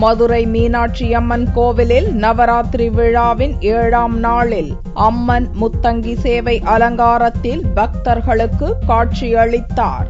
மதுரை மீனாட்சி அம்மன் கோவிலில் நவராத்திரி விழாவின் 7ஆம் நாளில் அம்மன் முத்தங்கி சேவை அலங்காரத்தில் பக்தர்களுக்கு காட்சியளித்தார்.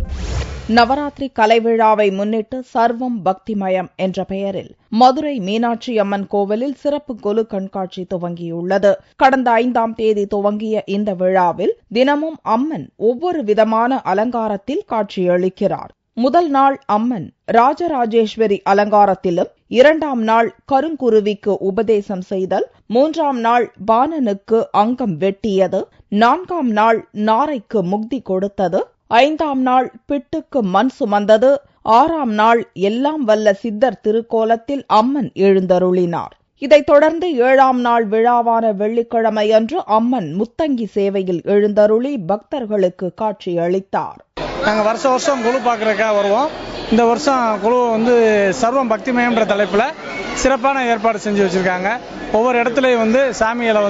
நவராத்திரி கலை விழாவை முன்னிட்டு சர்வம் பக்திமயம் என்ற பெயரில் மதுரை மீனாட்சி அம்மன் கோவிலில் சிறப்பு கொலு கண்காட்சி துவங்கியுள்ளது. கடந்த 5ஆம் தேதி துவங்கிய இந்த விழாவில் தினமும் அம்மன் ஒவ்வொரு விதமான அலங்காரத்தில் காட்சியளிக்கிறார். முதல் நாள் அம்மன் ராஜராஜேஸ்வரி அலங்காரத்திலும், 2ஆம் நாள் கருங்குருவிக்கு உபதேசம் செய்தல், 3ஆம் நாள் பாணனுக்கு அங்கம் வெட்டியது, 4ஆம் நாள் நாரைக்கு முக்தி கொடுத்தது, 5ஆம் நாள் பிட்டுக்கு மண் சுமந்தது, 6ஆம் நாள் எல்லாம் வல்ல சித்தர் திருக்கோலத்தில் அம்மன் எழுந்தருளினார். இதைத் தொடர்ந்து 7ஆம் நாள் விழாவான வெள்ளிக்கிழமையன்று அம்மன் முத்தங்கி சேவையில் எழுந்தருளி பக்தர்களுக்கு காட்சியளித்தார். நாங்கள் வருஷம் குழு பார்க்குறதுக்காக வருவோம். இந்த வருஷம் குழு சர்வம் பக்திமயம்ன்ற தலைப்பில் சிறப்பான ஏற்பாடு செஞ்சு வச்சுருக்காங்க. ஒவ்வொரு இடத்துலையும் சாமிகளை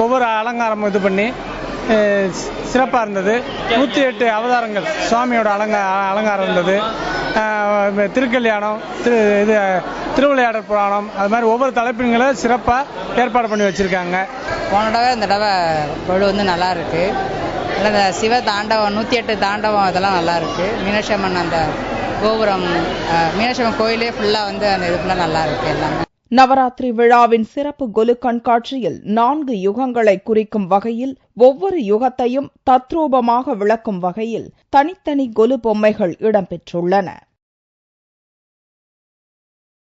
ஒவ்வொரு அலங்காரம் இது பண்ணி சிறப்பாக இருந்தது. 108 அவதாரங்கள் சுவாமியோட அலங்காரம் இருந்தது. திருக்கல்யாணம், திருவிளையாடல் புராணம், அது மாதிரி ஒவ்வொரு தலைப்புகளை சிறப்பாக ஏற்பாடு பண்ணி வச்சுருக்காங்க. போன தடவை இந்த தடவை குழு நல்லா இருக்கு. அந்த சிவ தாண்டவம் 108 தாண்டவம் அதெல்லாம் நல்லா இருக்கு. மீனாட்சி அம்மன் அந்த கோபுரம், மீனாட்சி அம்மன் கோயிலே ஃபுல்லாக அந்த இது ஃபுல்லாக நல்லா இருக்கு எல்லாமே. நவராத்திரி விழாவின் சிறப்பு கொலு கண்காட்சியில் 4 யுகங்களை குறிக்கும் வகையில் ஒவ்வொரு யுகத்தையும் தத்ரூபமாக விளக்கும் வகையில் தனித்தனி கொலு பொம்மைகள் இடம்பெற்றுள்ளன.